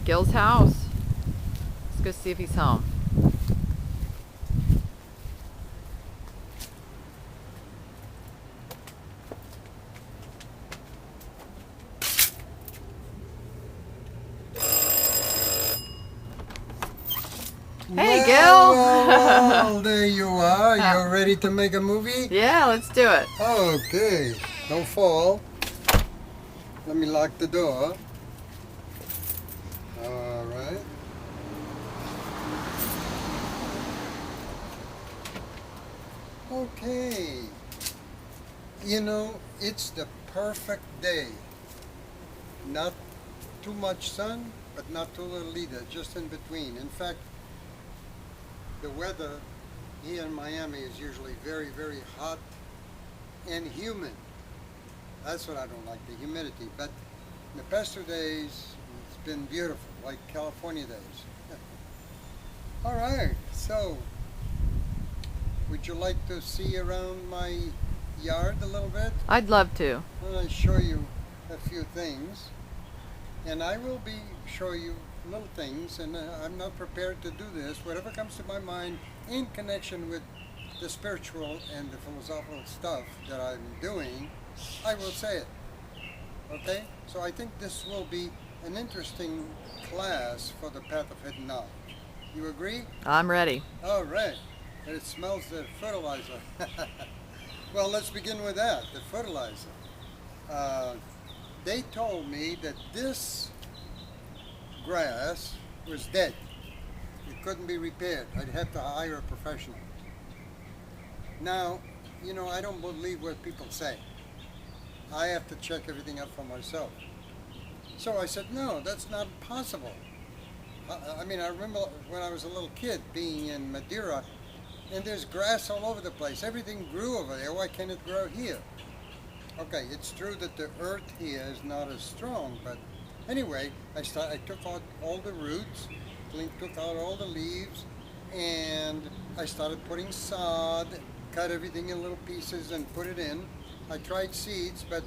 Gil's house. Let's go see if he's home. Hey, Gil! Well, there you are. You're ready to make a movie? Yeah, let's do it. Okay. Don't fall. Let me lock the door. All right. Okay. You know, it's the perfect day. Not too much sun, but not too little either. Just in between. In fact, the weather here in Miami is usually very, very hot and humid. That's what I don't like, the humidity. But in the past 2 days, it's been beautiful, like California days. All right, so would you like to see around my yard a little bit? I'd love to. I'll show you a few things, and I will be showing you little things, and I'm not prepared to do this. Whatever comes to my mind in connection with the spiritual and the philosophical stuff that I'm doing, I will say it. Okay? So I think this will be an interesting class for the path of hidden knowledge. You agree? I'm ready. All right. And it smells the fertilizer. Well, let's begin with that, the fertilizer. They told me that this grass was dead. It couldn't be repaired. I'd have to hire a professional. Now, you know, I don't believe what people say. I have to check everything out for myself. So I said, no, that's not possible. I mean, I remember when I was a little kid being in Madeira, and there's grass all over the place. Everything grew over there. Why can't it grow here? Okay, it's true that the earth here is not as strong, but anyway, I took out all the roots, took out all the leaves, and I started putting sod, cut everything in little pieces and put it in. I tried seeds, but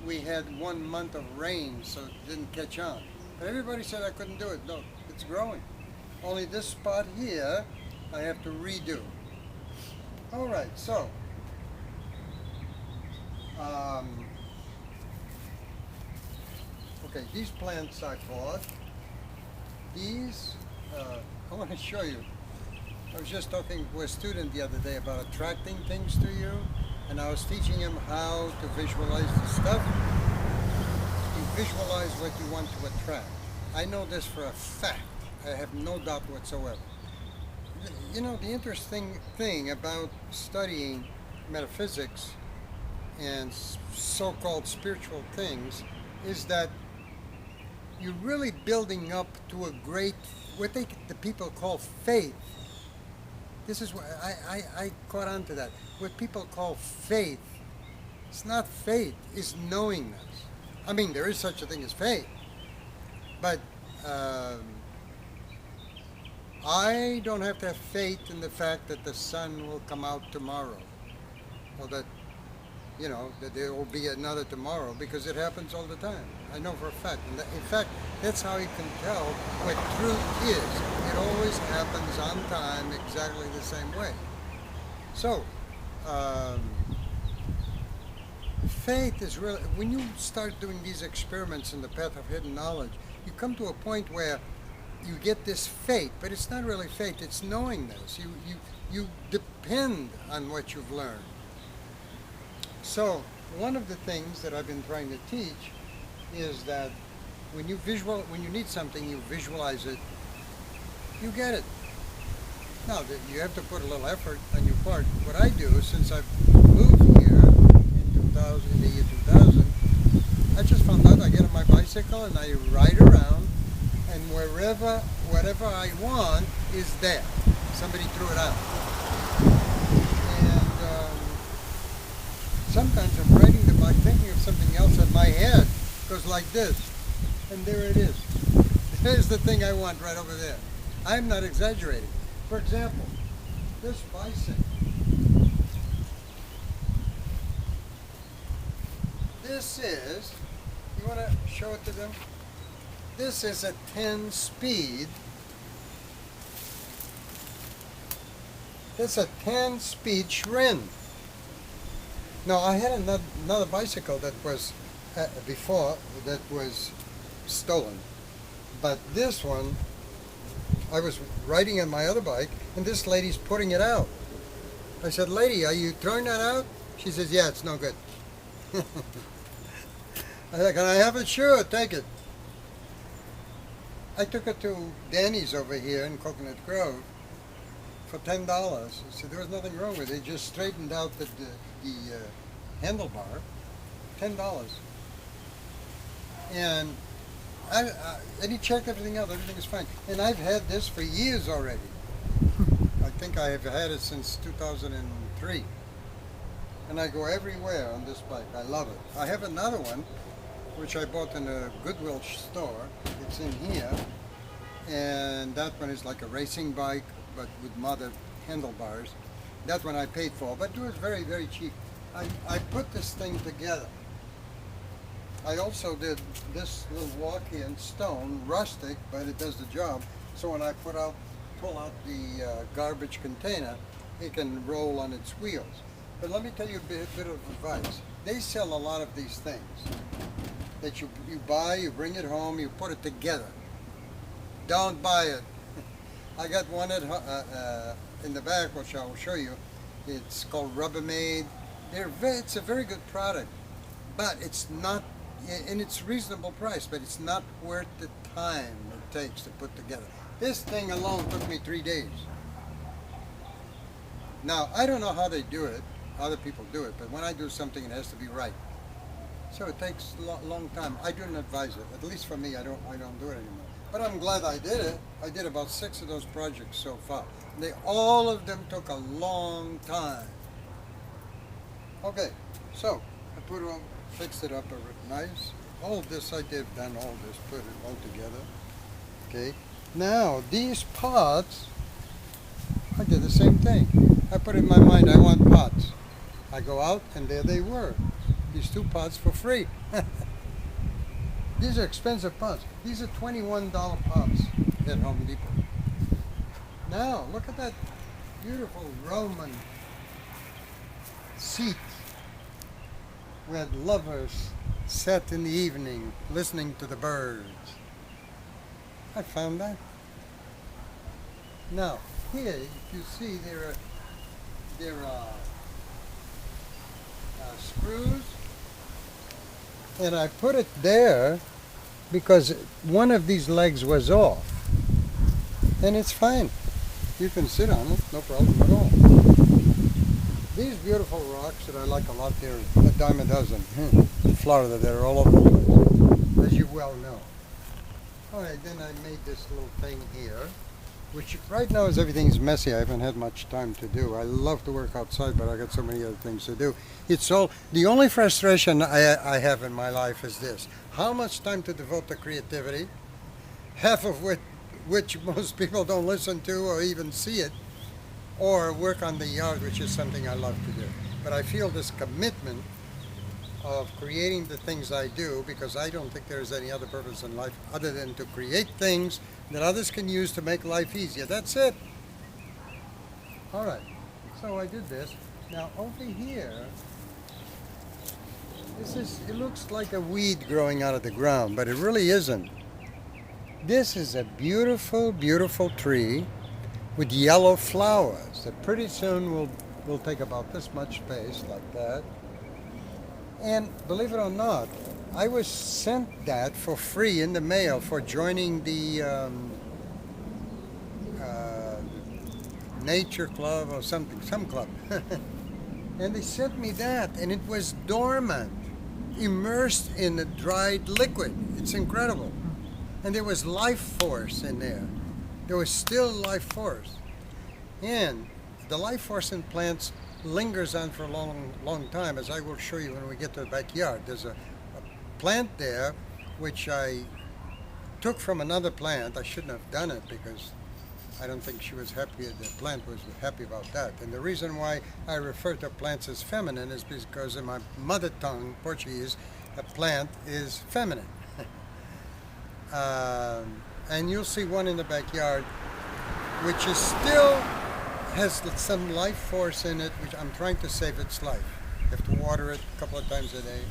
we had 1 month of rain, so it didn't catch on. But everybody said I couldn't do it. No, it's growing. Only this spot here, I have to redo. All right, so okay, these plants I bought. These, I want to show you. I was just talking with a student the other day about attracting things to you, and I was teaching him how to visualize the stuff. You visualize what you want to attract. I know this for a fact. I have no doubt whatsoever. You know, the interesting thing about studying metaphysics and so-called spiritual things is that you're really building up to a great, what the people call faith. This is what I caught on to that. What people call faith, it's not faith, it's knowingness. I mean, there is such a thing as faith, but I don't have to have faith in the fact that the sun will come out tomorrow, or that, you know, that there will be another tomorrow, because it happens all the time. I know for a fact. And in fact, that's how you can tell what truth is. It always happens on time, exactly the same way. So, faith is really, when you start doing these experiments in the path of hidden knowledge, you come to a point where you get this faith, but it's not really faith, it's knowingness. You depend on what you've learned. So, one of the things that I've been trying to teach is that when you need something, you visualize it, you get it. Now, you have to put a little effort on your part. What I do, since I've moved here in the year 2000, I just found out I get on my bicycle and I ride around, and whatever I want is there. Somebody threw it out. And sometimes I'm riding the bike thinking of something else, and my head goes like this, and there it is. There's the thing I want right over there. I'm not exaggerating. For example, this bicycle. This is, you want to show it to them? This is a 10 speed. This is a 10 speed Schrin. Now I had another bicycle that was before that was stolen, but this one I was riding on my other bike and this lady's putting it out. I said, "Lady, are you throwing that out?" She says, "Yeah, it's no good." I said, "Can I have it?" "Sure, take it." I took it to Danny's over here in Coconut Grove for $10. I said there was nothing wrong with it. They just straightened out the handlebar. $10. And and he checked everything out. Everything is fine. And I've had this for years already. I think I have had it since 2003. And I go everywhere on this bike. I love it. I have another one, which I bought in a Goodwill store. It's in here. And that one is like a racing bike, but with mother handlebars. That one I paid for, but it was very, very cheap. I put this thing together. I also did this little walkie in stone, rustic, but it does the job. So when I pull out the garbage container, it can roll on its wheels. But let me tell you a bit of advice. They sell a lot of these things that you buy, you bring it home, you put it together. Don't buy it. I got one in the back, which I will show you. It's called Rubbermaid. It's a very good product, but it's not, and it's reasonable price, but it's not worth the time it takes to put together. This thing alone took me 3 days. Now, I don't know how they do it, other people do it, but when I do something, it has to be right. So it takes a long time. I don't advise it. At least for me, I don't do it anymore. But I'm glad I did it. I did about 6 of those projects so far. All of them took a long time. Okay, so I fixed it up nice. All this I did, done all this, put it all together. Okay, now these pots, I did the same thing. I put in my mind, I want pots. I go out and there they were. These 2 pots for free. These are expensive pots. These are $21 pots at Home Depot. Now, look at that beautiful Roman seat where lovers sat in the evening listening to the birds. I found that. Now, here, if you see, there are screws, and I put it there because one of these legs was off, and it's fine. You can sit on it, no problem at all. These beautiful rocks that I like a lot, they're a dime a dozen. In Florida, they're all over the place, as you well know. All right, then I made this little thing here, which right now is everything's messy. I haven't had much time to do. I love to work outside, but I got so many other things to do. The only frustration I have in my life is this: how much time to devote to creativity, half of which most people don't listen to or even see it, or work on the yard, which is something I love to do. But I feel this commitment of creating the things I do, because I don't think there's any other purpose in life other than to create things that others can use to make life easier. That's it. All right, so I did this. Now over here, it looks like a weed growing out of the ground, but it really isn't. This is a beautiful, beautiful tree with yellow flowers that pretty soon will take about this much space, like that. And believe it or not, I was sent that for free in the mail for joining the nature club or something, some club. And they sent me that, and it was dormant, immersed in a dried liquid. It's incredible. And there was life force in there. There was still life force. And the life force in plants lingers on for a long, long time, as I will show you when we get to the backyard. There's a plant there which I took from another plant. I shouldn't have done it because I don't think she was happy, the plant was happy about that. And the reason why I refer to plants as feminine is because in my mother tongue, Portuguese, a plant is feminine. And you'll see one in the backyard, which is still has some life force in it, which I'm trying to save its life. You have to water it a couple of times a day.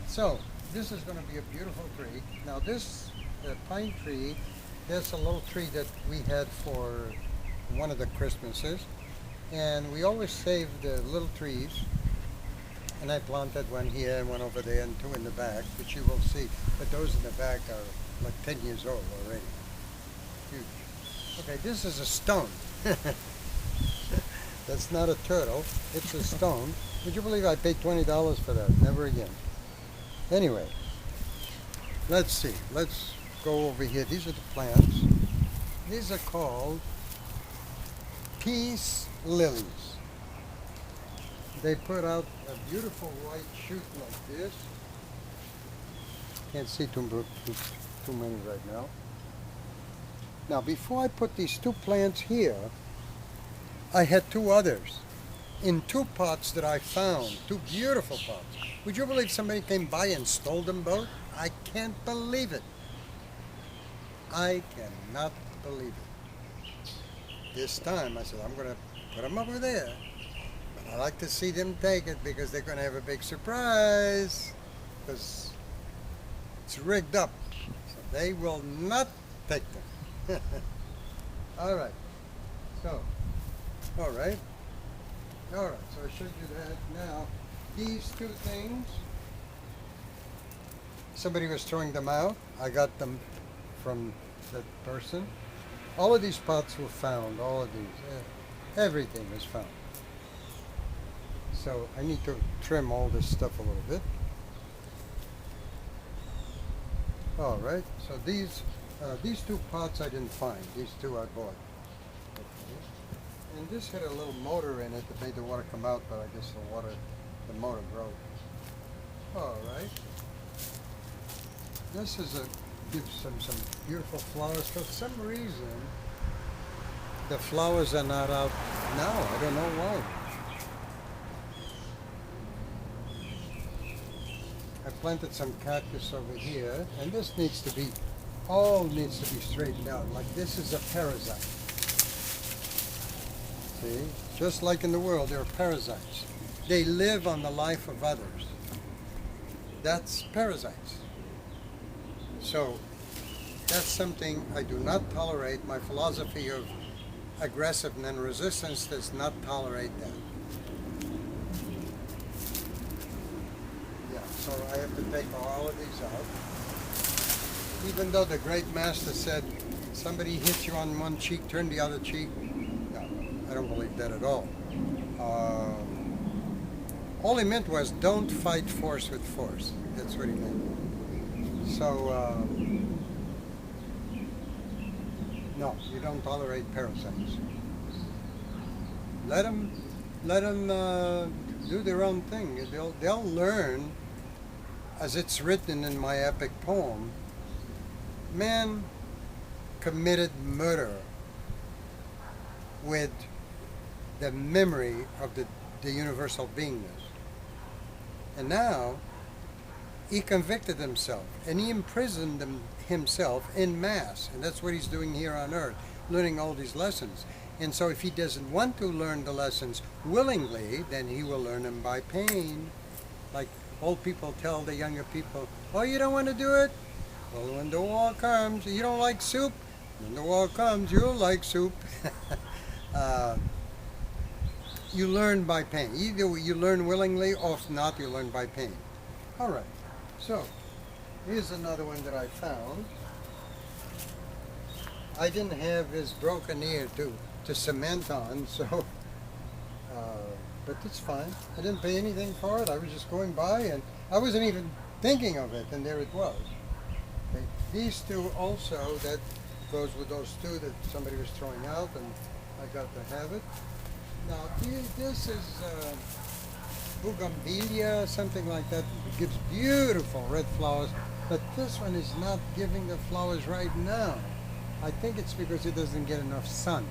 So this is going to be a beautiful tree. Now this pine tree, there's a little tree that we had for one of the Christmases, and we always save the little trees. And I planted one here and one over there and two in the back, which you will see. But those in the back are like 10 years old already. Huge. Okay, this is a stone. That's not a turtle, it's a stone. Would you believe I paid $20 for that? Never again. Anyway, let's see. Let's go over here. These are the plants. These are called peace lilies. They put out a beautiful white shoot like this. Can't see too many right now. Now, before I put these two plants here, I had two others in two pots that I found, two beautiful pots. Would you believe somebody came by and stole them both? I can't believe it. I cannot believe it. This time I said, I'm going to put them over there. But I like to see them take it because they're going to have a big surprise. Because it's rigged up. So they will not take them. All right. So, all right. So I showed you that. Now, these two things, somebody was throwing them out. I got them from that person. All of these pots were found. All of these. Everything was found. So I need to trim all this stuff a little bit. All right. So these two pots I didn't find. These two I bought. Okay. And this had a little motor in it that made the water come out, but I guess the motor broke. All right. This gives some beautiful flowers. For some reason, the flowers are not out now. I don't know why. I planted some cactus over here, and this all needs to be straightened out. Like this is a parasite. See? Just like in the world, there are parasites. They live on the life of others. That's parasites. So that's something I do not tolerate. My philosophy of aggressiveness and resistance does not tolerate that. Yeah, so I have to take all of these out. Even though the great master said, somebody hits you on one cheek, turn the other cheek. No, I don't believe that at all. All he meant was, don't fight force with force. That's what he meant. So, no, you don't tolerate parasites. Let them do their own thing. They'll learn, as it's written in my epic poem, man committed murder with the memory of the universal beingness. And now, he convicted himself, and he imprisoned himself in mass, and that's what he's doing here on earth, learning all these lessons. And so if he doesn't want to learn the lessons willingly, then he will learn them by pain. Like old people tell the younger people, oh, you don't want to do it? Well, when the war comes, you don't like soup? When the war comes, you'll like soup. You learn by pain. Either you learn willingly, or if not, you learn by pain. All right. So, here's another one that I found. I didn't have his broken ear to cement on, so, but it's fine. I didn't pay anything for it. I was just going by, and I wasn't even thinking of it, and there it was. Okay. These two also, that goes with those two that somebody was throwing out, and I got to have it. Now, this is bougainvillea, something like that. It gives beautiful red flowers, but this one is not giving the flowers right now. I think it's because it doesn't get enough sun.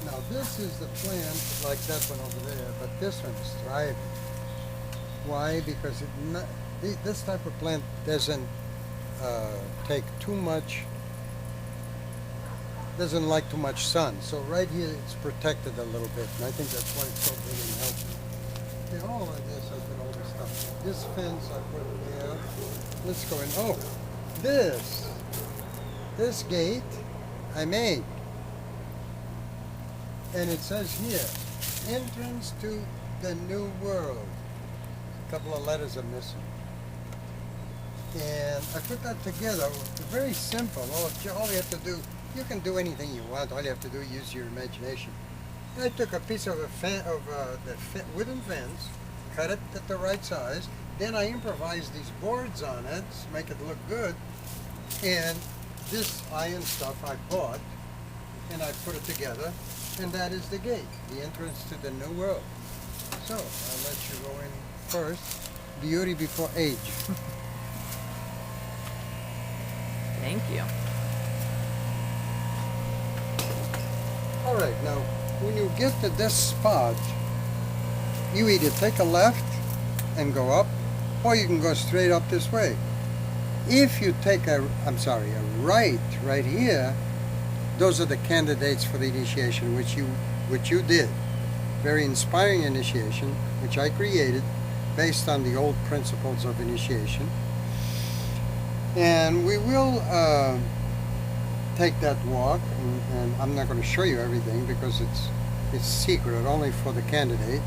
Now, this is the plant like that one over there, but this one is thriving. Why? Because this type of plant doesn't take too much, doesn't like too much sun. So right here it's protected a little bit, and I think that's why it's so big and healthy. Okay, all of this, I put all this stuff. This fence I put there. Let's go in. Oh, this gate I made. And it says here, entrance to the new world. A couple of letters are missing. And I put that together. Very simple. All you have to do, you can do anything you want. All you have to do is use your imagination. And I took a piece of wooden fence, cut it at the right size. Then I improvised these boards on it to make it look good. And this iron stuff I bought, and I put it together. And that is the gate, the entrance to the new world. So I'll let you go in first. Beauty before age. Thank you. All right, now when you get to this spot, you either take a left and go up, or you can go straight up this way. If you take a right here, those are the candidates for the initiation, which you did. Very inspiring initiation, which I created based on the old principles of initiation. And we will take that walk, and I'm not going to show you everything because it's secret, only for the candidate.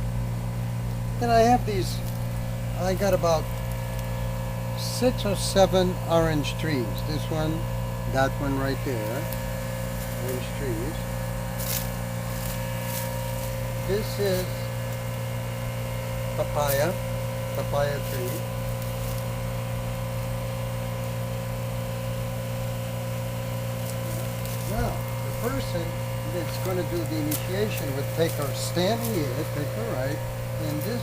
Then I have these, I got about 6 or 7 orange trees. This one, that one right there. Orange trees. This is papaya tree. Now, the person that's going to do the initiation would take her stand here, take her right, and this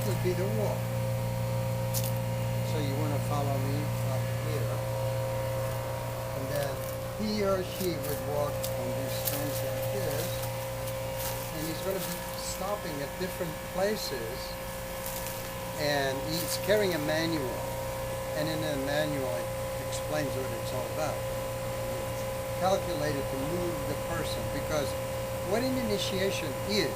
would be the wall. So you want to follow me up here, and then he or she would walk on these stones like this, and he's going to be stopping at different places, and he's carrying a manual, and in the manual it explains what it's all about. It's calculated to move the person, because what an initiation is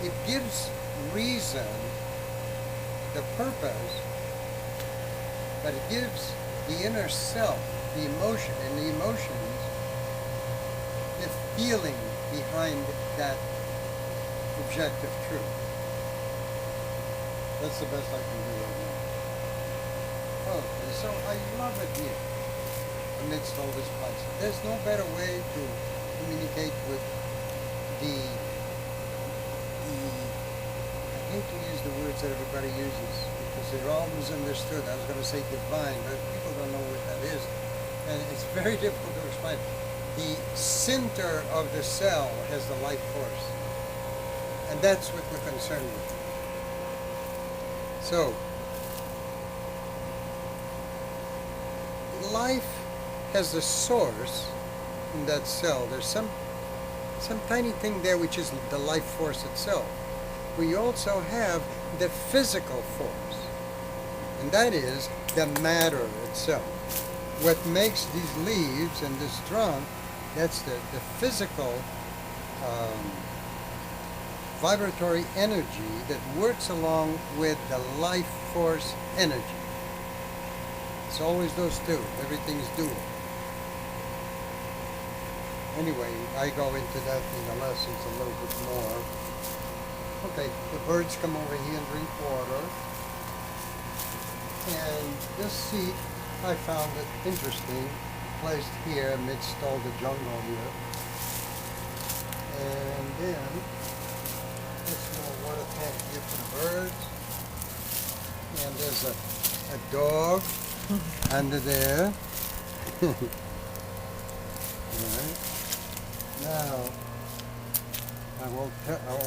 it gives reason, the purpose, but it gives the inner self, the emotion, and the emotions, the feeling behind that objective truth. That's the best I can do right now. Okay, so I love it here, amidst all this place. There's no better way to communicate with the I hate to use the words that everybody uses because they're all misunderstood. I was going to say divine, but people don't know what that is. And it's very difficult to explain. The center of the cell has the life force. And that's what we're concerned with. So, life has the source in that cell. There's some tiny thing there which is the life force itself. We also have the physical force, and that is the matter itself. What makes these leaves and this trunk, that's the physical vibratory energy that works along with the life force energy. It's always those two. Everything's dual. Anyway, I go into that in the lessons a little bit more. Okay, the birds come over here and drink water. And this seat, I found it interesting, placed here amidst all the jungle here. And then, this small water tank here for the birds. And there's a dog under there. Alright. Now, I will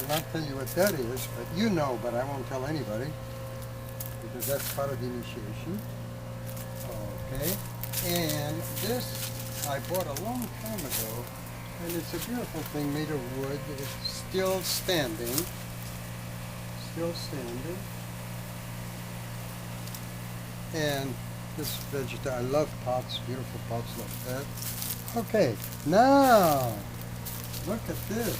not tell you what that is, but you know, but I won't tell anybody, because that's part of the initiation. Okay, and this I bought a long time ago, and it's a beautiful thing made of wood. It's still standing, And this vegetable, I love pots, beautiful pots like that. Okay, now look at this.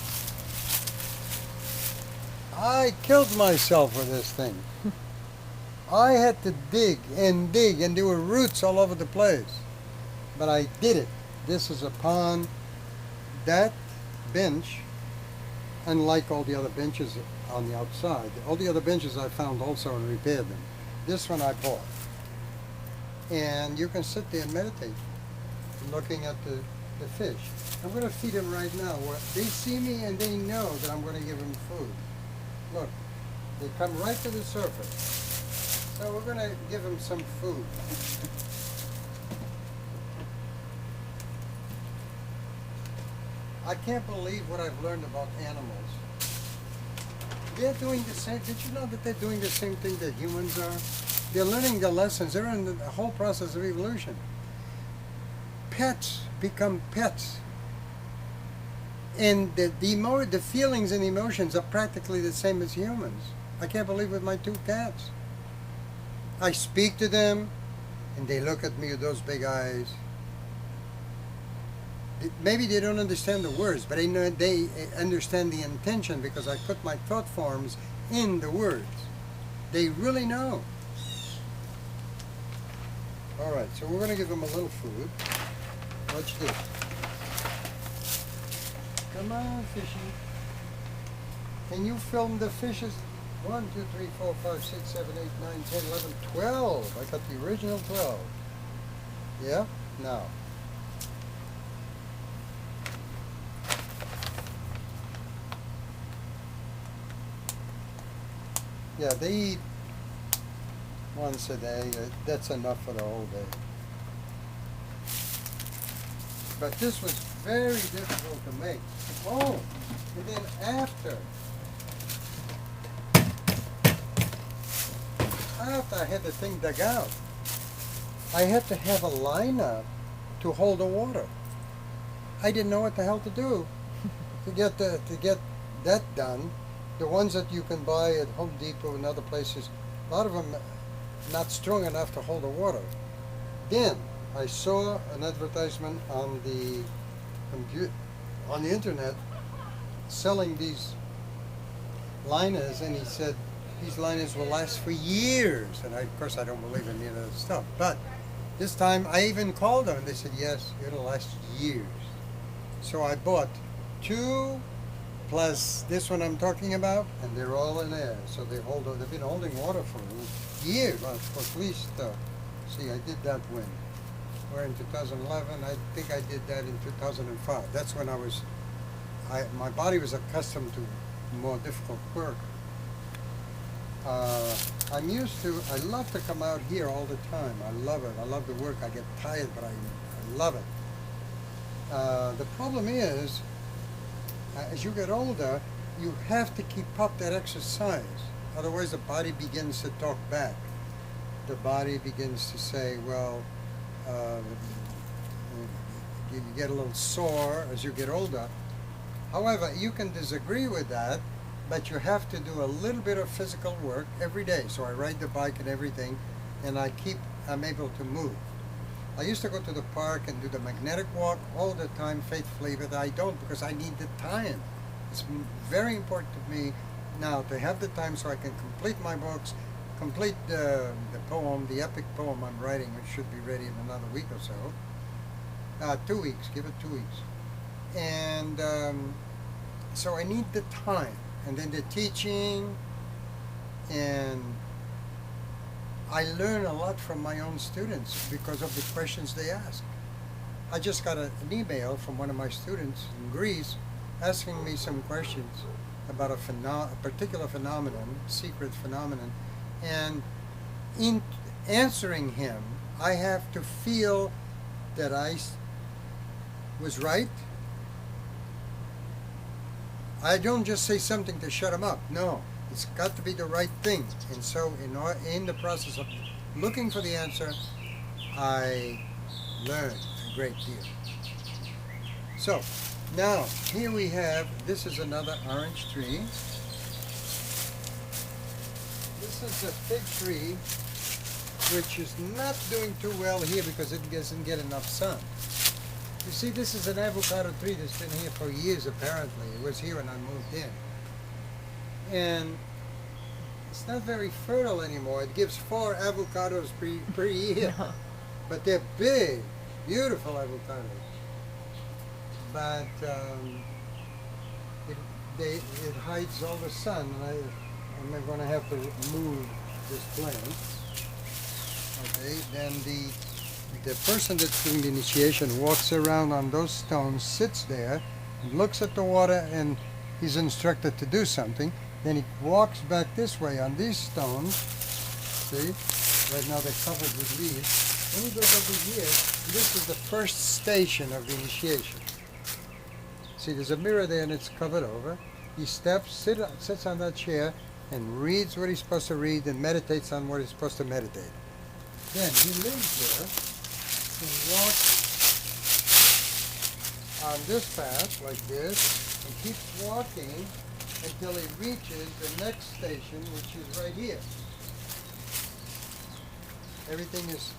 I killed myself with this thing. I had to dig, and there were roots all over the place. But I did it. This is upon that bench, unlike all the other benches on the outside. All the other benches I found also and repaired them. This one I bought. And you can sit there and meditate, looking at the fish. I'm going to feed them right now. They see me and they know that I'm going to give them food. Look, they come right to the surface. So we're going to give them some food. I can't believe what I've learned about animals. They're doing the same. Did you know that they're doing the same thing that humans are? They're learning the lessons. They're in the whole process of evolution. Pets become pets. And the feelings and emotions are practically the same as humans. I can't believe with my two cats. I speak to them, and they look at me with those big eyes. Maybe they don't understand the words, but they understand the intention because I put my thought forms in the words. They really know. All right, so we're going to give them a little food. Watch this. Come on, fishy. Can you film the fishes? 1, 2, 3, 4, 5, 6, 7, 8, 9, 10, 11, 12. I got the original 12. Yeah? Now. Yeah, they eat once a day. That's enough for the whole day. But this was very difficult to make. Oh, and then after I had the thing dug out, I had to have a lineup to hold the water. I didn't know what the hell to do to get that done. The ones that you can buy at Home Depot and other places, a lot of them not strong enough to hold the water. Then I saw an advertisement on the internet selling these liners, and he said these liners will last for years. And of course I don't believe in any of that stuff. But this time I even called them and they said yes, it'll last years. So I bought 2 plus this one I'm talking about, and they're all in there. So they've been holding water for years, well, for at least. See, I did that when. We're in 2011. I think I did that in 2005. That's when my body was accustomed to more difficult work. I love to come out here all the time. I love it. I love the work. I get tired, but I love it. The problem is, as you get older, you have to keep up that exercise. Otherwise, the body begins to talk back. The body begins to say, well, you get a little sore as you get older. However, you can disagree with that, but you have to do a little bit of physical work every day. So I ride the bike and everything, and I'm able to move. I used to go to the park and do the magnetic walk all the time faithfully, but I don't because I need the time. It's very important to me now to have the time so I can complete my books, complete the poem, the epic poem I'm writing, which should be ready in another week or so. 2 weeks, give it 2 weeks. And so I need the time. And then the teaching, and I learn a lot from my own students because of the questions they ask. I just got an email from one of my students in Greece asking me some questions about a particular phenomenon, secret phenomenon, and in answering him, I have to feel that I was right. I don't just say something to shut him up. No, it's got to be the right thing. And so in the process of looking for the answer, I learned a great deal. So now here we have, this is another orange tree. This is a fig tree which is not doing too well here because it doesn't get enough sun. You see, this is an avocado tree that's been here for years apparently. It was here when I moved in. And it's not very fertile anymore. It gives 4 avocados per year. But they're big, beautiful avocados. But it hides all the sun, and I'm going to have to move this plant. Okay, then the person that's doing the initiation walks around on those stones, sits there, looks at the water, and he's instructed to do something. Then he walks back this way on these stones. See? Right now they're covered with leaves. Then he goes over here. This is the first station of the initiation. See, there's a mirror there and it's covered over. He sits on that chair and reads what he's supposed to read and meditates on what he's supposed to meditate. Then he lives there and walks on this path like this and keeps walking until he reaches the next station, which is right here. Everything is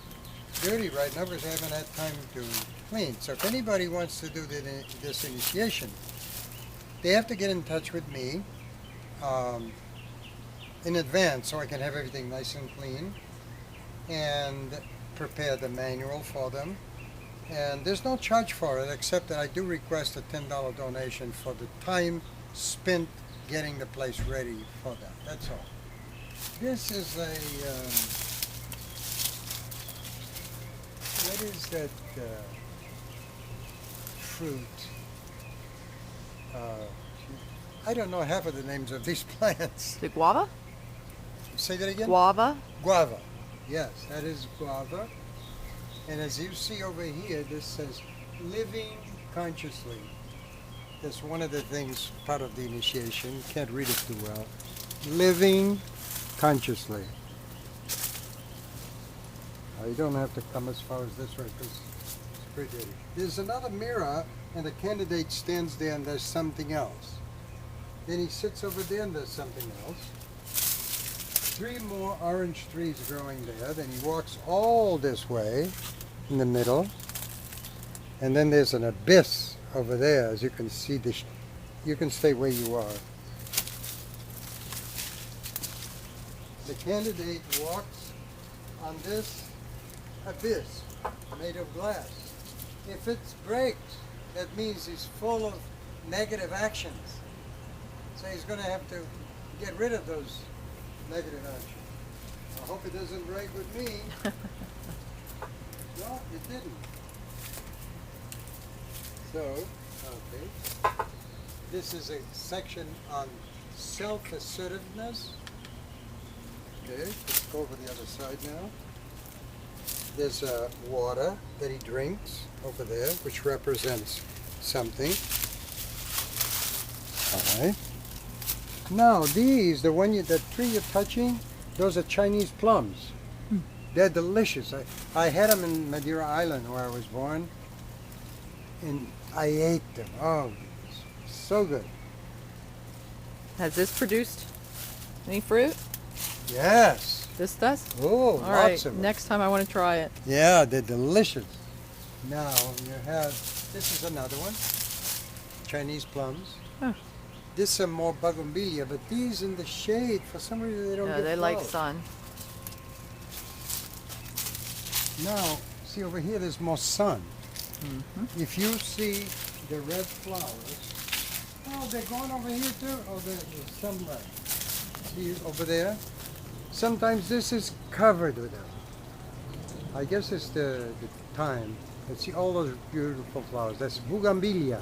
dirty right now because I haven't had time to clean. So if anybody wants to do this initiation, they have to get in touch with me in advance so I can have everything nice and clean and prepare the manual for them. And there's no charge for it except that I do request a $10 donation for the time spent getting the place ready for that. That's all. This is a what is that fruit? I don't know half of the names of these plants. The guava? Say that again? Guava? Guava. Yes, that is guava. And as you see over here, this says living consciously. That's one of the things, part of the initiation. Can't read it too well. Living consciously. You don't have to come as far as this way because it's pretty dirty. There's another mirror and the candidate stands there and there's something else. Then he sits over there and there's something else. 3 more orange trees growing there. Then he walks all this way in the middle. And then there's an abyss over there. As you can see, you can stay where you are. The candidate walks on this abyss made of glass. If it breaks, that means he's full of negative actions. So he's going to have to get rid of those negative actions. I hope it doesn't break with me. Well, it didn't. So, okay. This is a section on self-assertiveness. Okay, let's go over the other side now. There's water that he drinks over there, which represents something. All right. Now these, the tree you're touching, those are Chinese plums. They're delicious. I had them in Madeira Island where I was born, and I ate them. Oh, so good. Has this produced any fruit? Yes. This does? Oh, All right. lots of them. Next time I want to try it. Yeah, they're delicious. Now you have, this is another one, Chinese plums. Huh. This is more bougainvillea, but these in the shade, for some reason they don't No, get they like flowers. sun. Now, see over here there's more sun. Mm-hmm. If you see the red flowers, oh, they're going over here too. Oh, there's sunlight. See over there? Sometimes this is covered with them. I guess it's the time. Let's see all those beautiful flowers. That's bougainvillea.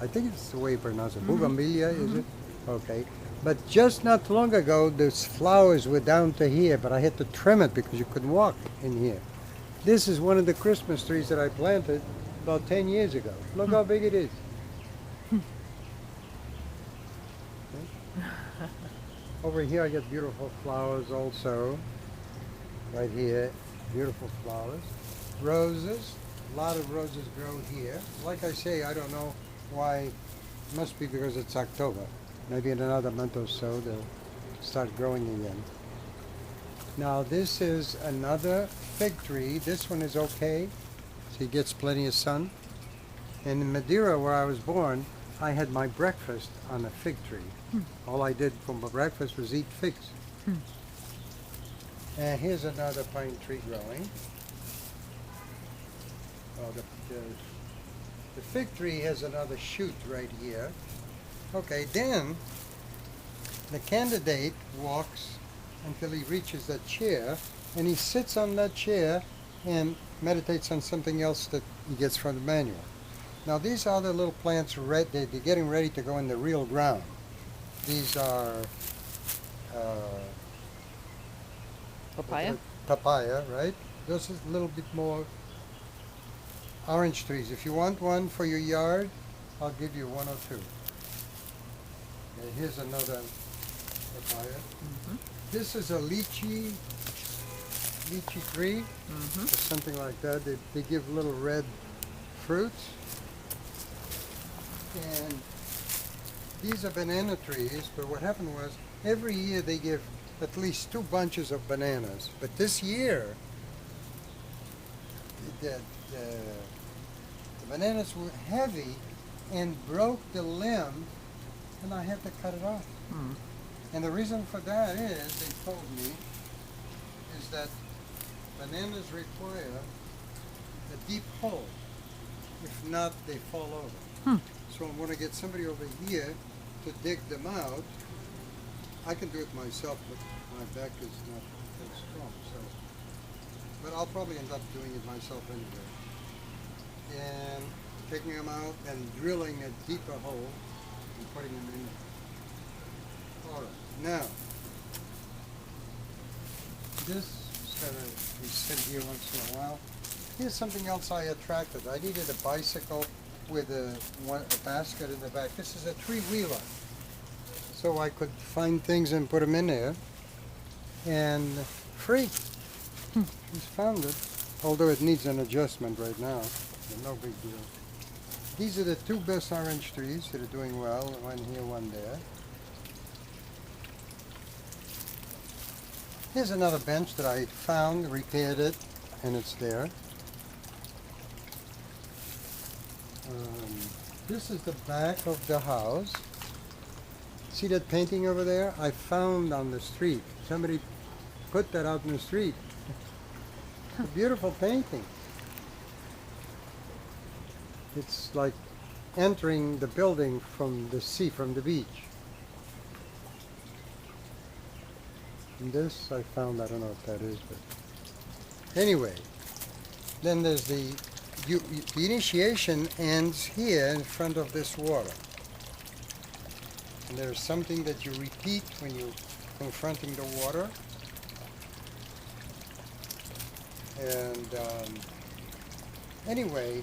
I think it's the way you pronounce it. Bougainvillea, is it? Okay. But just not long ago, those flowers were down to here, but I had to trim it because you couldn't walk in here. This is one of the Christmas trees that I planted about 10 years ago. Look how big it is. Over here I get beautiful flowers also. Right here, beautiful flowers. Roses, a lot of roses grow here. Like I say, I don't know why. It must be because it's October. Maybe in another month or so they'll start growing again. Now this is another fig tree. This one is okay. So he gets plenty of sun. And in Madeira, where I was born, I had my breakfast on a fig tree. All I did for my breakfast was eat figs. And here's another pine tree growing. Oh, the fig tree has another shoot right here. Okay, then the candidate walks until he reaches that chair, and he sits on that chair and meditates on something else that he gets from the manual. Now these are the little plants, they're getting ready to go in the real ground. These are Papaya? papaya, right? This is a little bit more orange trees. If you want one for your yard, I'll give you one or two. Okay, here's another papaya. This is a lychee tree, or something like that. They give little red fruits. And these are banana trees, but what happened was every year they give at least 2 bunches of bananas. But this year, the bananas were heavy and broke the limb, and I had to cut it off. And the reason for that is, they told me, is that bananas require a deep hole. If not, they fall over. So I'm going to get somebody over here to dig them out. I can do it myself, but my back is not that strong. So, but I'll probably end up doing it myself anyway. And taking them out and drilling a deeper hole and putting them in. All right, now this is going to be sit here once in a while. Here's something else I attracted. I needed a bicycle with a basket in the back. This is a three-wheeler. So I could find things and put them in there. And free. Just found it. Although it needs an adjustment right now. But no big deal. These are the 2 best orange trees that are doing well. One here, one there. Here's another bench that I found, repaired it, and it's there. This is the back of the house. See that painting over there? I found on the street. Somebody put that out in the street. A beautiful painting. It's like entering the building from the sea, from the beach. And this I found, I don't know what that is, but anyway. Then there's the initiation ends here in front of this water. And there's something that you repeat when you're confronting the water. And anyway,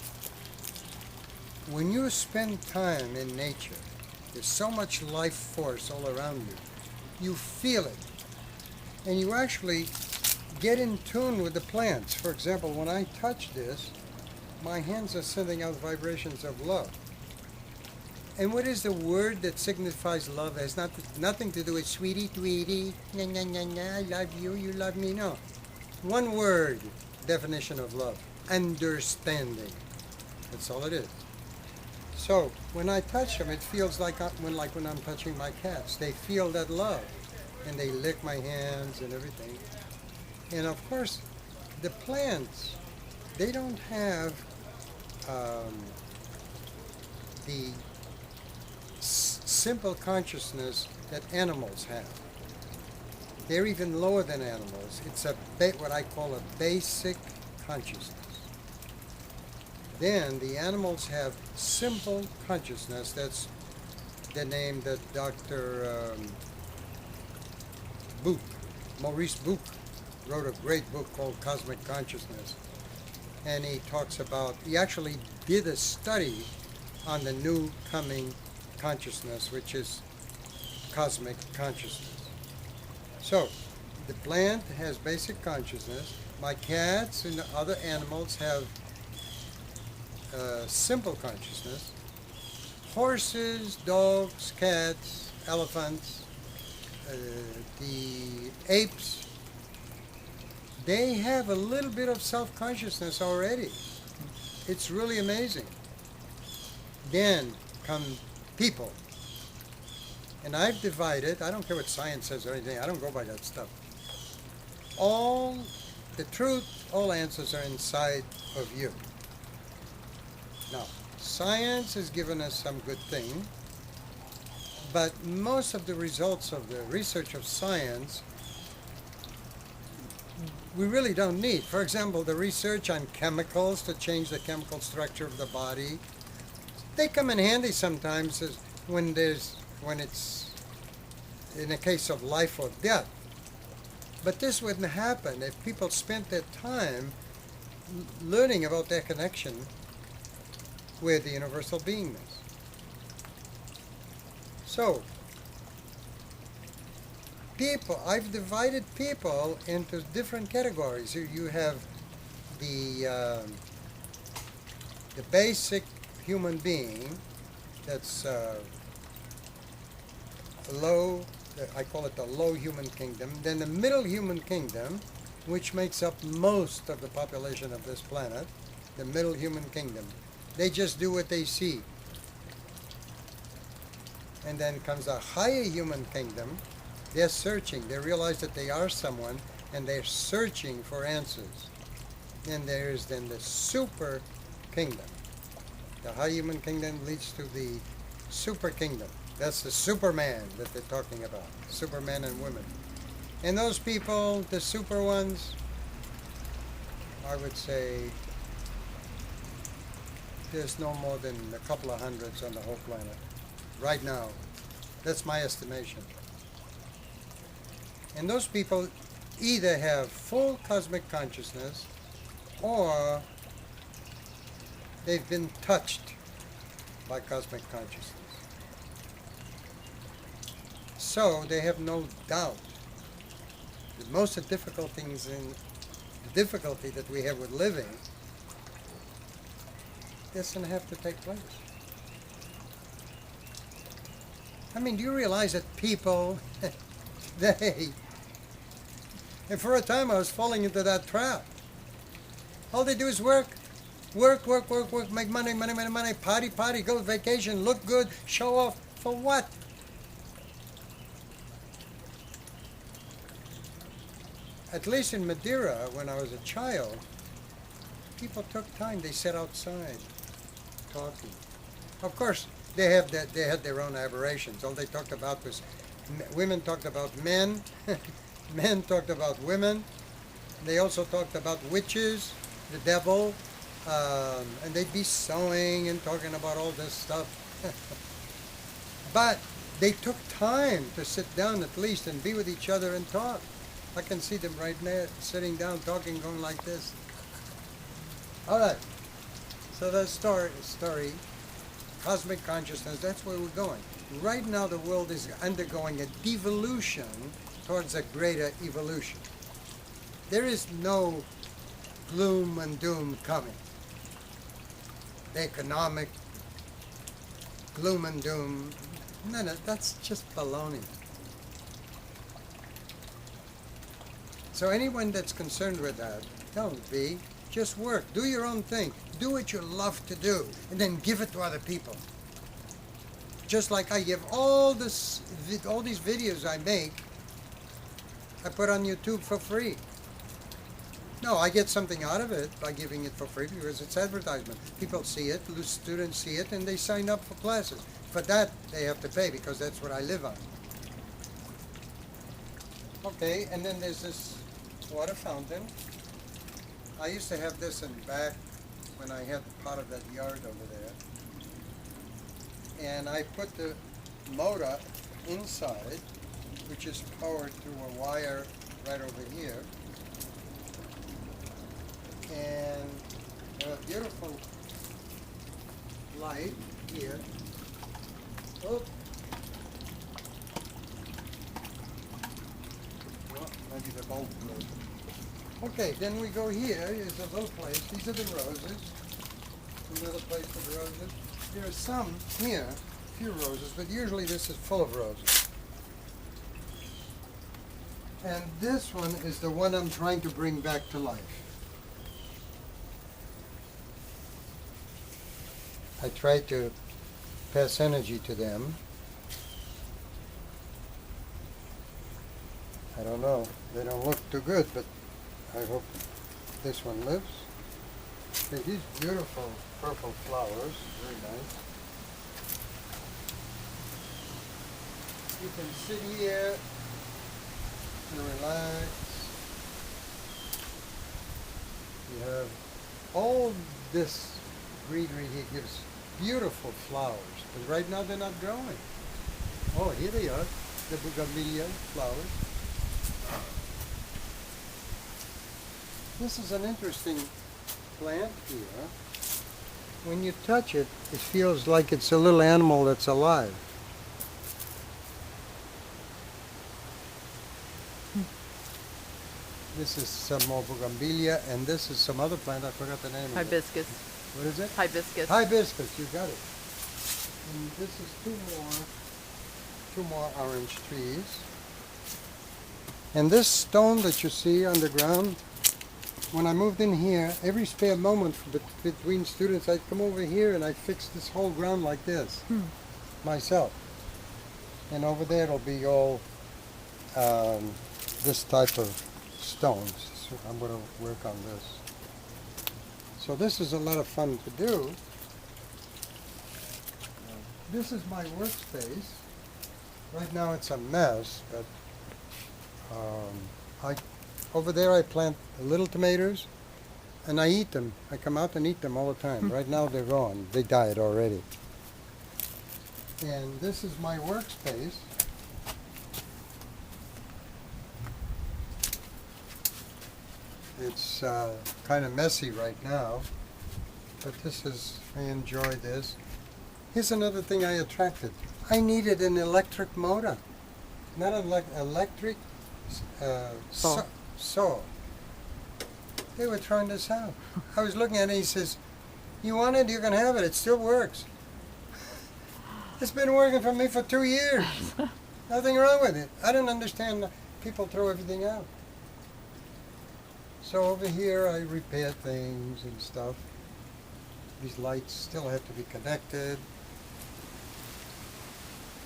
when you spend time in nature, there's so much life force all around you. You feel it. And you actually get in tune with the plants. For example, when I touch this, my hands are sending out vibrations of love. And what is the word that signifies love? It has nothing to do with sweetie, tweety, na na na na, I love you, you love me. No. One word, definition of love. Understanding. That's all it is. So when I touch them, it feels like when I'm touching my cats. They feel that love. And they lick my hands and everything. And of course, the plants, they don't have the simple consciousness that animals have. They're even lower than animals. It's what I call a basic consciousness. Then the animals have simple consciousness. That's the name that Dr. Maurice Buch, wrote a great book called Cosmic Consciousness. And he talks about, he actually did a study on the new coming consciousness, which is cosmic consciousness. So, the plant has basic consciousness. My cats and the other animals have simple consciousness. Horses, dogs, cats, elephants, the apes they have a little bit of self-consciousness already. It's really amazing. Then come people. And I've divided, I don't care what science says or anything, I don't go by that stuff. All the truth, all answers are inside of you. Now, science has given us some good thing, but most of the results of the research of science we really don't need. For example, the research on chemicals to change the chemical structure of the body, they come in handy sometimes when it's in a case of life or death. But this wouldn't happen if people spent their time learning about their connection with the universal beingness. So, people, I've divided people into different categories. You have the basic human being that's low, I call it the low human kingdom. Then the middle human kingdom, which makes up most of the population of this planet, the middle human kingdom. They just do what they see. And then comes the higher human kingdom. They're searching. They realize that they are someone, and they're searching for answers. And there's then the super kingdom. The high human kingdom leads to the super kingdom. That's the Superman that they're talking about. Superman and women. And those people, the super ones, I would say there's no more than a couple of hundreds on the whole planet. Right now. That's my estimation. And those people either have full cosmic consciousness or they've been touched by cosmic consciousness. So they have no doubt that most of the difficult things in the difficulty that we have with living doesn't have to take place. I mean, do you realize that people, and for a time I was falling into that trap. All they do is work, make money, party, go on vacation, look good, show off. For what? At least in Madeira, when I was a child, people took time. They sat outside talking. Of course, they had their own aberrations. All they talked about was women talked about men, men talked about women. They also talked about witches, the devil, and they'd be sewing and talking about all this stuff. But they took time to sit down at least and be with each other and talk. I can see them right there, sitting down, talking, going like this. All right. So the story, cosmic consciousness, that's where we're going. Right now the world is undergoing a devolution towards a greater evolution. There is no gloom and doom coming. The economic gloom and doom, no, that's just baloney. So anyone that's concerned with that, don't be. Just work. Do your own thing. Do what you love to do, and then give it to other people. Just like I give all these videos I make, I put on YouTube for free. No, I get something out of it by giving it for free because it's advertisement. People see it, students see it, and they sign up for classes. For that, they have to pay because that's what I live on. Okay, and then there's this water fountain. I used to have this in back when I had part of that yard over there. And I put the motor inside, which is powered through a wire right over here. And a beautiful light here. Oh. Well, maybe the bulb blew. Okay, then we go here. Here's a little place. These are the roses. Another place for the roses. There are some here, a few roses, but usually this is full of roses. And this one is the one I'm trying to bring back to life. I try to pass energy to them. I don't know, they don't look too good, but I hope this one lives. These beautiful purple flowers, very nice. You can sit here and relax. You have all this greenery here gives beautiful flowers, but right now they're not growing. Oh, here they are, the bougainvillea flowers. This is an interesting plant here. When you touch it, it feels like it's a little animal that's alive. This is some more bougainvillea, and this is some other plant, I forgot the name of it. Hibiscus. What is it? Hibiscus. Hibiscus, you got it. And this is two more orange trees. And this stone that you see on the ground, when I moved in here, every spare moment between students, I'd come over here and I'd fix this whole ground like this, myself. And over there it'll be all this type of stones. So I'm going to work on this. So this is a lot of fun to do. This is my workspace. Right now it's a mess, but over there I plant little tomatoes and I eat them. I come out and eat them all the time. Right now they're gone. They died already. And this is my workspace. It's kind of messy right now, but I enjoy this. Here's another thing I attracted. I needed an electric motor, not an electric saw. They were trying this out. I was looking at it, he says, "You want it, you can have it, it still works." It's been working for me for 2 years. Nothing wrong with it. I don't understand people throw everything out. So over here I repair things and stuff. These lights still have to be connected.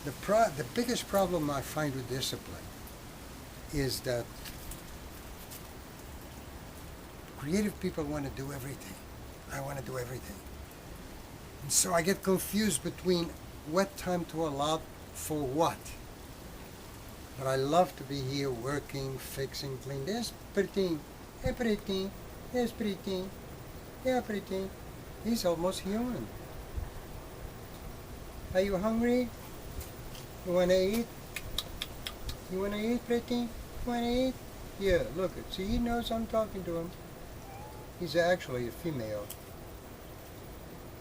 The biggest problem I find with discipline is that creative people want to do everything. I want to do everything. And so I get confused between what time to allow for what. But I love to be here working, fixing, cleaning. There's pretty, pretty, there's pretty, yeah, pretty. He's almost human. Are you hungry? You want to eat? You want to eat, pretty? You want to eat? Yeah, look, see, he knows I'm talking to him. He's actually a female.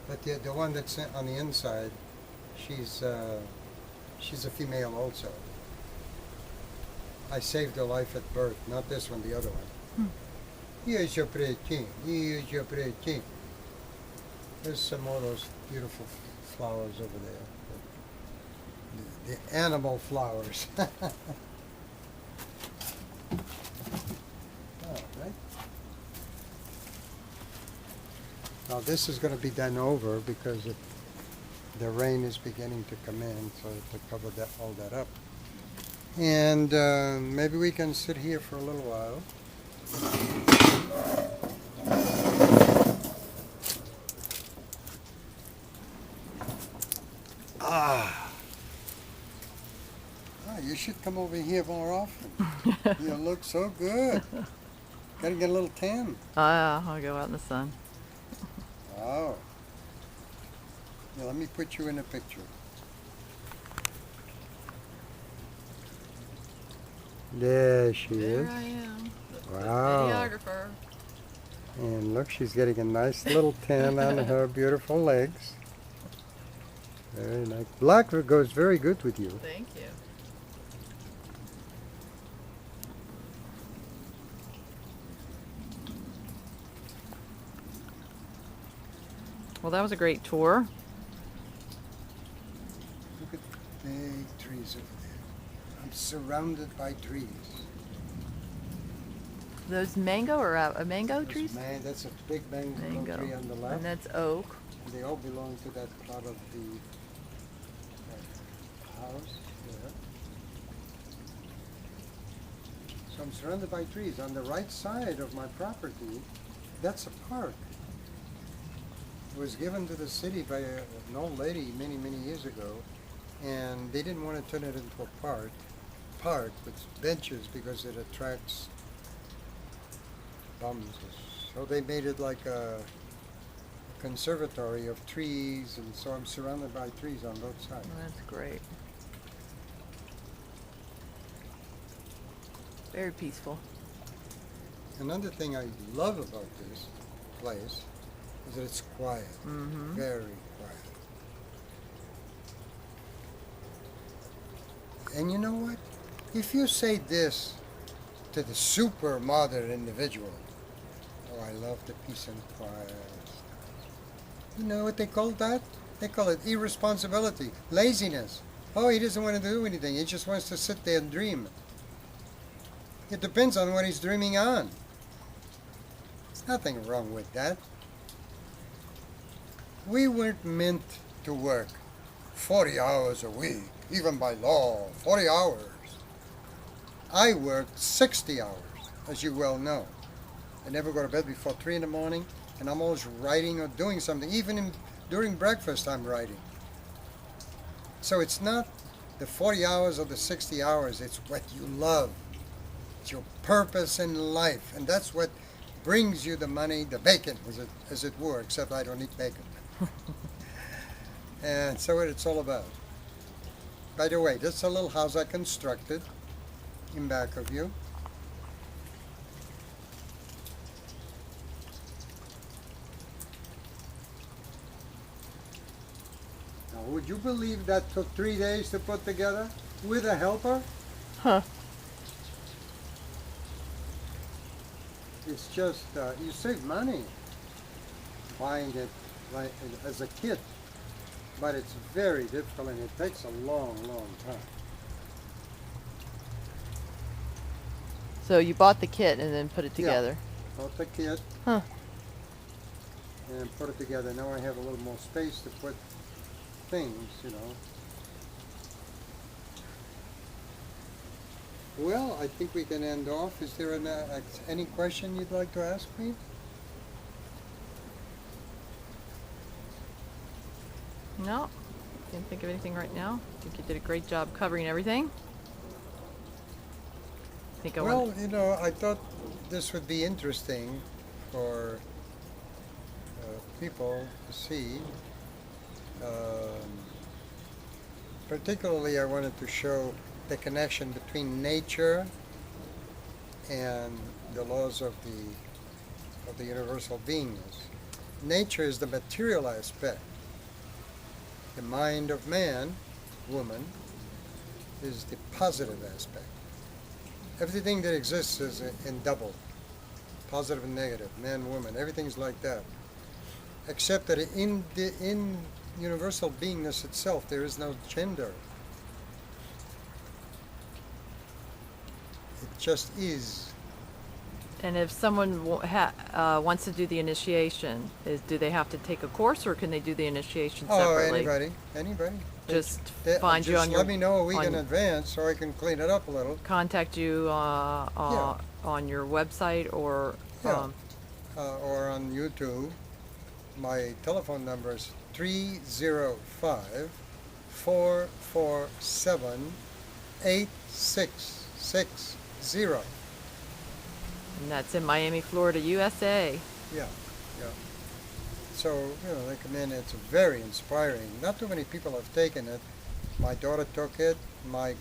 But the one that's on the inside, she's a female also. I saved her life at birth, not this one, the other one. Here's your pretty, here's your pretty. There's some more of those beautiful flowers over there. The animal flowers. All right. Now this is going to be done over because the rain is beginning to come in, so to cover all that up. And maybe we can sit here for a little while. You should come over here more often. You look so good. Gotta get a little tan. Oh, yeah, I'll go out in the sun. Oh. Yeah, let me put you in a picture. There she is. There I am. Wow. Videographer. And look, she's getting a nice little tan on her beautiful legs. Very nice. Black goes very good with you. Thank you. Well, that was a great tour. Look at the big trees over there. I'm surrounded by trees. Those mango or mango Those trees? that's a big mango Mango. tree on the left. And that's oak. And they all belong to that part of the house there. So I'm surrounded by trees. On the right side of my property, that's a park. It was given to the city by an old lady many, many years ago, and they didn't want to turn it into a park with benches because it attracts bums. So they made it like a conservatory of trees, and so I'm surrounded by trees on both sides. Oh, that's great. Very peaceful. Another thing I love about this place is that it's quiet, very quiet. And you know what? If you say this to the super modern individual, oh, I love the peace and quiet. You know what they call that? They call it irresponsibility, laziness. Oh, he doesn't want to do anything. He just wants to sit there and dream. It depends on what he's dreaming on. There's nothing wrong with that. We weren't meant to work 40 hours a week, even by law, 40 hours. I worked 60 hours, as you well know. I never go to bed before 3 in the morning, and I'm always writing or doing something. Even during breakfast, I'm writing. So it's not the 40 hours or the 60 hours, it's what you love. It's your purpose in life, and that's what brings you the money, the bacon, as it were, except I don't eat bacon. And so what it's all about. By the way, this is a little house I constructed in back of you. Now, would you believe that took 3 days to put together with a helper? Huh. It's just, you save money buying it like as a kit, but it's very difficult and it takes a long, long time. So you bought the kit and then put it Yeah. together. Bought the kit Huh. and put it together. Now I have a little more space to put things, you know. Well, I think we can end off. Is there any question you'd like to ask me? No, can't think of anything right now. I think you did a great job covering everything. I think I Well, want. you know, I thought this would be interesting for people to see. Particularly, I wanted to show the connection between nature and the laws of the universal beingness. Nature is the material aspect. The mind of man, woman, is the positive aspect. Everything that exists is in double, positive and negative, man, woman, everything's like that. Except that in universal beingness itself, there is no gender. It just is. And if someone wants to do the initiation, do they have to take a course or can they do the initiation Oh, separately? anybody. Just find you on your. Let me know a week in on- advance so I can clean it up a little. Contact you on your website or. Yeah. Or on YouTube. My telephone number is 305-447-8660. And that's in Miami, Florida, USA. Yeah, yeah. So, you know, they come in, it's very inspiring. Not too many people have taken it. My daughter took it, my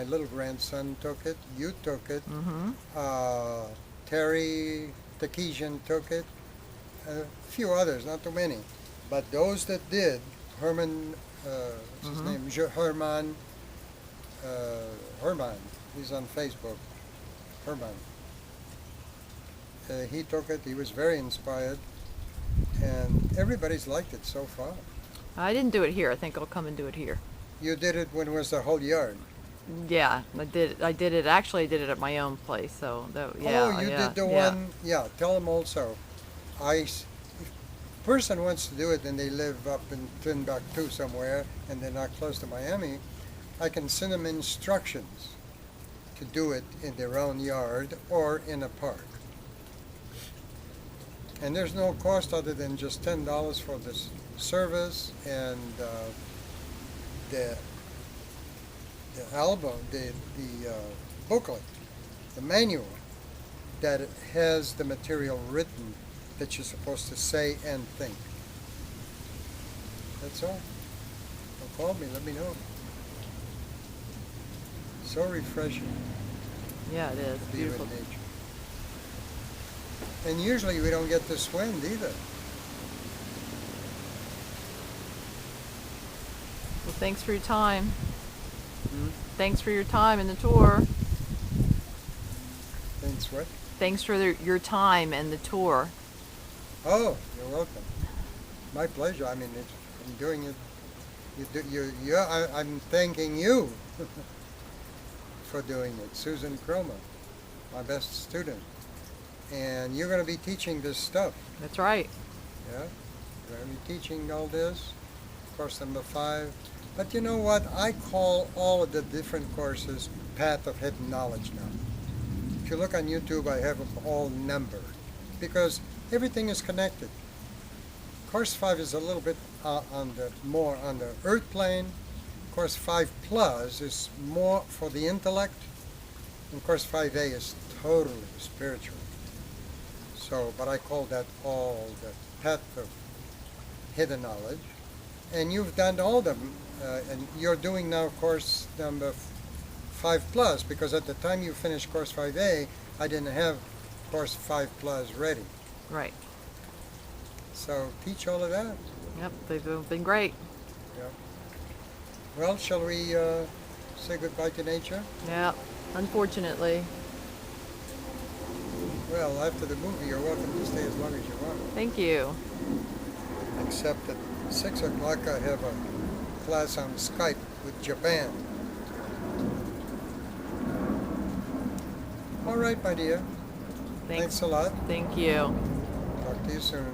little grandson took it, you took it, Terry Takesian took it, a few others, not too many. But those that did, Herman, what's his name? Herman, he's on Facebook, Herman. He took it, he was very inspired, and everybody's liked it so far. I didn't do it here. I think I'll come and do it here. You did it when it was the whole yard. Yeah, I did it. Actually, I did it at my own place. So that, Oh, yeah, you yeah, did the yeah. one. Yeah, tell them also. If person wants to do it and they live up in Timbuktu somewhere and they're not close to Miami, I can send them instructions to do it in their own yard or in a park. And there's no cost other than just $10 for this service and the the album, the booklet, the manual that has the material written that you're supposed to say and think. That's all. So call me, let me know. So refreshing Yeah, it is to be beautiful. with nature. And usually we don't get this wind either. Well, thanks for your time. Hmm? Thanks for your time and the tour. Thanks, what? Thanks for your time and the tour. Oh, you're welcome. My pleasure. I mean, I'm doing it. I'm thanking you for doing it. Susan Croma, my best student. And you're going to be teaching this stuff. That's right. Yeah? You're going to be teaching all this. Course number 5. But you know what? I call all of the different courses Path of Hidden Knowledge now. If you look on YouTube, I have them all numbered because everything is connected. Course 5 is a little bit more on the earth plane. Course 5 Plus is more for the intellect. And Course 5A is totally spiritual. So, but I call that all the Path of Hidden Knowledge. And you've done all of them, and you're doing now course number 5 Plus, because at the time you finished course 5A, I didn't have course 5 Plus ready. Right. So teach all of that. Yep, they've been great. Yeah. Well, shall we say goodbye to nature? Yeah, unfortunately. Well, after the movie, you're welcome to stay as long as you want. Thank you. Except at 6 o'clock, I have a class on Skype with Japan. All right, my dear. Thanks a lot. Thank you. Talk to you soon.